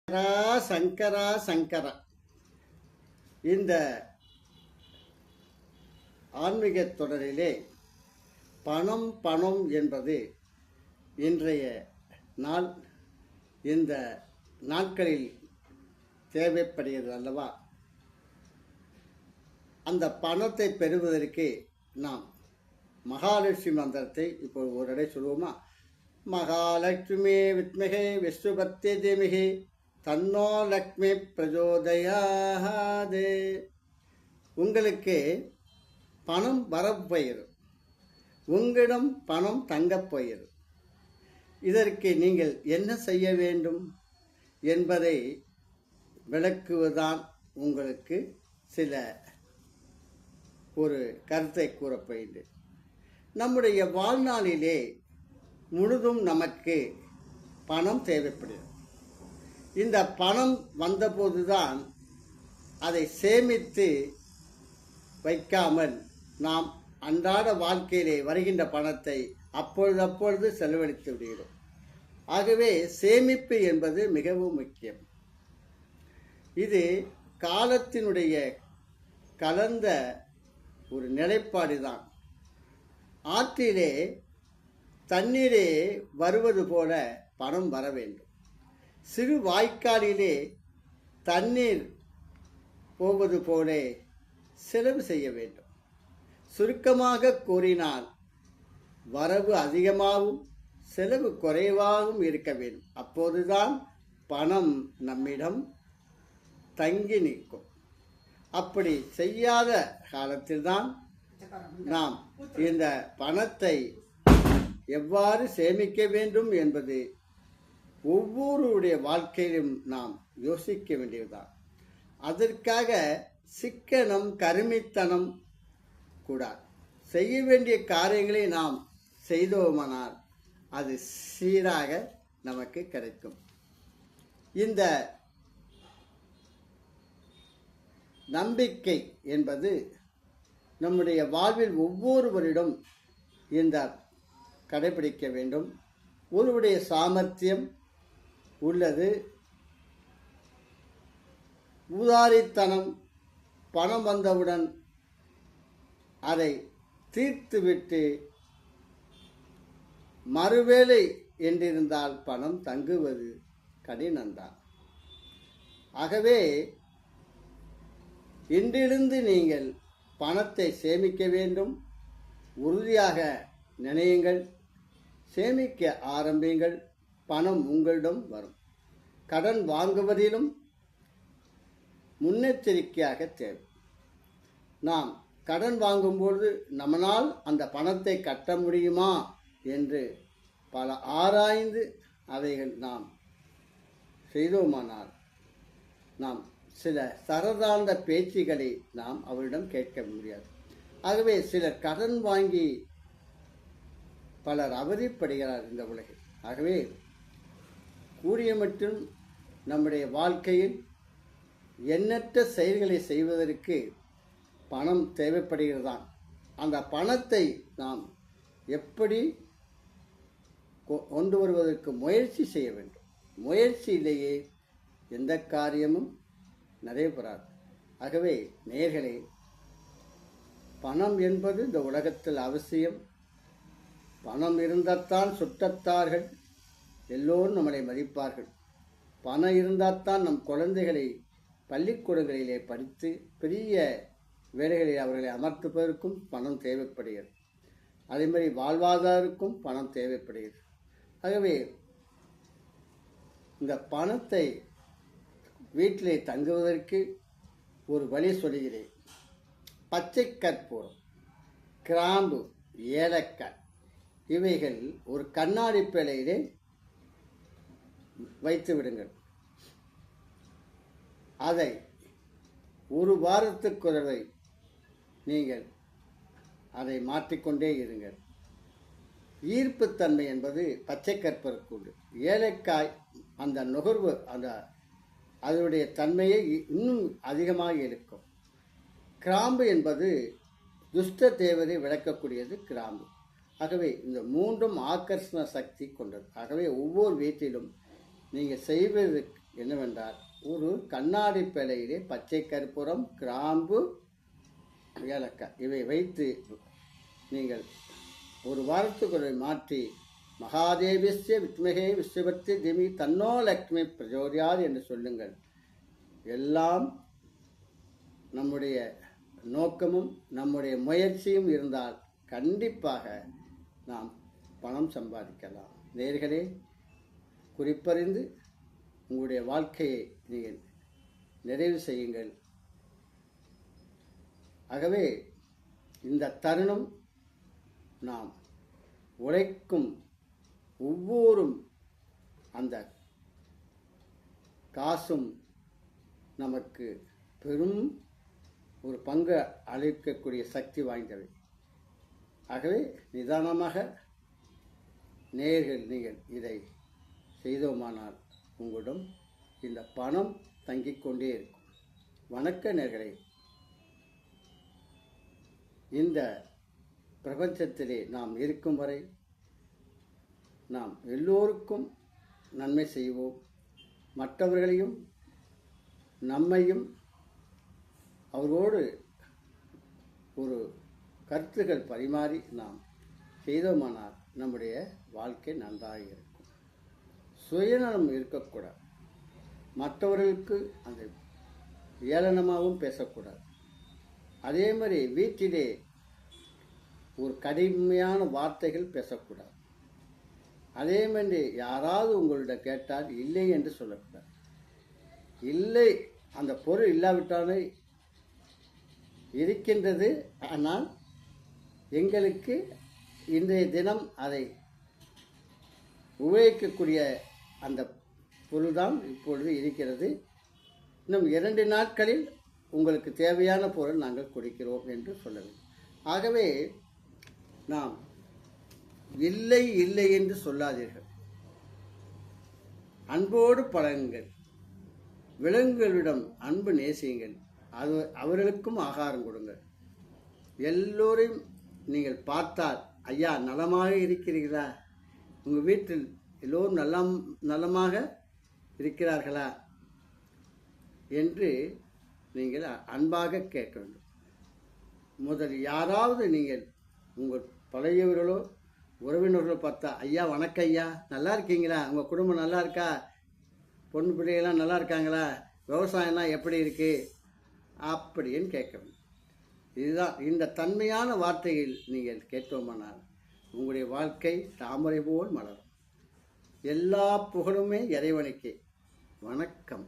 சங்கரா சங்கரா. இந்த ஆன்மீக தொடரிலே பணம் பணம் என்பது இன்றைய நாள் இந்த நாட்களில் தேவைப்படுகிறது அல்லவா? அந்த பணத்தை பெறுவதற்கு நாம் மகாலட்சுமி மந்திரத்தை இப்போ ஒரு இடம் சொல்லுவோமா? மகாலட்சுமி வித்மகே விஷ்ணுபத்தே தேமிகே தன்னோ லக்ஷ்மி பிரஜோதயாதே. உங்களுக்கு பணம் வரப்போயிரும், உங்களிடம் பணம் தங்கப் போயிரும். இதற்கு நீங்கள் என்ன செய்ய வேண்டும் என்பதை விளக்குவதுதான் உங்களுக்கு சில ஒரு கருத்தை கூறப்போகின்றேன். நம்முடைய வாழ்நாளிலே முழுதும் நமக்கு பணம் தேவைப்படுகிறது. இந்த பணம் வந்தபோதுதான் அதை சேமித்து வைக்காமல் நாம் அன்றாட வாழ்க்கையிலே வருகின்ற பணத்தை அப்பொழுது செலவழித்து விடுகிறோம். ஆகவே சேமிப்பு என்பது மிகவும் முக்கியம். இது காலத்தினுடைய கலந்த ஒரு நிலைப்பாடுதான். ஆற்றிலே தண்ணீரே வருவது போல பணம் வர வேண்டும். சிறு வாய்க்காலிலே தண்ணீர் போவது போல செலவு செய்ய வேண்டும். சுருக்கமாக கூறினால் வரவு அதிகமாகவும் செலவு குறைவாகவும் இருக்க வேண்டும். அப்போதுதான் பணம் நம்மிடம் தங்கி நிற்கும். அப்படி செய்யாத காலத்தில்தான் நாம் இந்த பணத்தை எவ்வாறு சேமிக்க வேண்டும் என்பது ஒவ்வொருடைய வாழ்க்கையிலும் நாம் யோசிக்க வேண்டியதுதான். அதற்காக சிக்கனம் கருமித்தனம் கூடாது. செய்ய வேண்டிய காரியங்களை நாம் செய்தோமானால் அது சீராக நமக்கு கிடைக்கும். இந்த நம்பிக்கை என்பது நம்முடைய வாழ்வில் ஒவ்வொருவரிடம் இந்த கடைபிடிக்க வேண்டும். ஒருவருடைய சாமர்த்தியம் உள்ளது, ஊதாரித்தனம் பணம் வந்தவுடன் அதை தீர்த்துவிட்டு மறுவேளை என்றிருந்தால் பணம் தங்குவது கடினம்தான். ஆகவே இன்றிலிருந்து நீங்கள் பணத்தை சேமிக்க வேண்டும். உறுதியாக நினையுங்கள், சேமிக்க ஆரம்பியுங்கள். பணம் உங்களிடம் வரும். கடன் வாங்குவதிலும் முன்னெச்சரிக்கையாக தேவை. நாம் கடன் வாங்கும்பொழுது நம்மளால் அந்த பணத்தை கட்ட முடியுமா என்று பல ஆராய்ந்து அவைகள் நாம் செய்தோமானால் நாம் சில சரதார்ந்த பேச்சுகளை நாம் அவரிடம் கேட்க முடியாது. ஆகவே சிலர் கடன் வாங்கி பலர் அவதிப்படுகிறார் இந்த உலகில். ஆகவே கூடிய மட்டும் நம்முடைய வாழ்க்கையில் எண்ணற்ற செயல்களை செய்வதற்கு பணம் தேவைப்படுகிறதான். அந்த பணத்தை நாம் எப்படி கொண்டு வருவதற்கு முயற்சி செய்ய வேண்டும். முயற்சியிலேயே எந்த காரியமும் நடைபெறாது. ஆகவே நேயர்களே, பணம் என்பது இந்த உலகத்தில் அவசியம். பணம் இருந்தால்தான் சுற்றத்தார்கள் எல்லோரும் நம்மளை மதிப்பார்கள். பணம் இருந்தால்தான் நம் குழந்தைகளை பள்ளிக்கூடங்களிலே படித்து பெரிய வேலைகளில் அவர்களை அமர்த்துவதற்கும் பணம் தேவைப்படுகிறது. அதே மாதிரி வாழ்வாதாரத்துக்கும் பணம் தேவைப்படுகிறது. ஆகவே இந்த பணத்தை வீட்டிலே தங்குவதற்கு ஒரு வழி சொல்கிறேன். பச்சை கற்பூரம், கிராம்பு, ஏலக்காய் இவைகள் ஒரு கண்ணாடி பேழையிலே வைத்து விடுங்கள். அதை ஒரு வாரத்துக்குறவை நீங்கள் அதை மாற்றிக்கொண்டே இருங்கள். ஈர்ப்புத்தன்மை என்பது பச்சை கற்பூரக்கூடு. ஏலக்காய் அந்த நுகர்வு அதனுடைய தன்மையை இன்னும் அதிகமாக இருக்கும். கிராம்பு என்பது துஷ்ட தேவதை விளக்கக்கூடியது கிராம்பு. ஆகவே இந்த மூன்றும் ஆக்கர்ஷண சக்தி கொண்டது. ஆகவே ஒவ்வொரு வீட்டிலும் நீங்கள் செய்வது என்னவென்றால், ஒரு கண்ணாடி பேழையிலே பச்சை கற்பூரம், கிராம்பு, ஏலக்காய் இவை வைத்து நீங்கள் ஒரு வாரத்துக்குறை மாற்றி மகாதேவிஸ்ய வித்மகே விஸ்வபத்தி திமி தன்னோ லக்ஷ்மி பிரஜோதியாது என்று சொல்லுங்கள். எல்லாம் நம்முடைய நோக்கமும் நம்முடைய முயற்சியும் இருந்தால் கண்டிப்பாக நாம் பணம் சம்பாதிக்கலாம். நேயர்களே, குறிப்பறிந்து உங்களுடைய வாழ்க்கையை நீங்கள் நிறைவு செய்யுங்கள். ஆகவே இந்த தருணம் நாம் உழைக்கும் ஒவ்வொரு அந்த காசும் நமக்கு பெரும் ஒரு பங்கு அளிக்கக்கூடிய சக்தி வாய்ந்தவை. ஆகவே நிதானமாக நேயர்கள் நீங்கள் இதை செய்தோமானால் உங்களிடம் இந்த பணம் தங்கிக் கொண்டே இருக்கும். வணக்க நேயர்களே, இந்த பிரபஞ்சத்திலே நாம் இருக்கும் வரை நாம் எல்லோருக்கும் நன்மை செய்வோம். மற்றவர்களையும் நம்மையும் அவரோடு ஒரு கருத்துக்கள் பரிமாறி நாம் செய்தோமானால் நம்முடைய வாழ்க்கை நன்றாக இருக்கும். சுயநலம் இருக்கக்கூடாது. மற்றவர்களுக்கு அந்த ஏளனமாகவும் பேசக்கூடாது. அதே மாதிரி வீட்டிலே ஒரு கடுமையான வார்த்தைகள் பேசக்கூடாது. அதே மாதிரி யாராவது உங்களிடம் கேட்டால் இல்லை என்று சொல்லக்கூடாது. இல்லை, அந்த பொருள் இல்லாவிட்டாலே இருக்கின்றது, ஆனால் எங்களுக்கு இன்றைய தினம் அதை உபயோகிக்கக்கூடிய அந்த பொருள்தான் இப்பொழுது இருக்கிறது. இன்னும் 2 நாட்களில் உங்களுக்கு தேவையான பொருள் நாங்கள் கொடுக்கிறோம் என்று சொல்ல வேண்டும். ஆகவே நாம் இல்லை இல்லை என்று சொல்லாதீர்கள். அன்போடு பழகுங்கள். விலங்குகளிடம் அன்பு நேசியுங்கள். அவர்களுக்கும் ஆகாரம் கொடுங்கள். எல்லோரையும் நீங்கள் பார்த்தால், ஐயா நலமாக இருக்கிறீர்களா, உங்கள் வீட்டில் எல்லோரும் நலமாக இருக்கிறார்களா என்று நீங்கள் அன்பாக கேட்க வேண்டும். முதல் யாராவது நீங்கள் உங்கள் பழையவர்களோ உறவினர்களோ பார்த்தா, ஐயா வணக்கம் ஐயா, நல்லா இருக்கீங்களா, உங்கள் குடும்பம் நல்லா இருக்கா, பொண்ணு பிள்ளைகள்லாம் நல்லா இருக்காங்களா, விவசாயம்லாம் எப்படி இருக்கு அப்படின்னு கேட்க வேண்டும். இதுதான் இந்த தன்மையான வார்த்தையில் நீங்கள் கேட்டோமானால் உங்களுடைய வாழ்க்கை தாமரை போல் மலரும். எல்லா புகழுமே இறைவனுக்கே. வணக்கம்.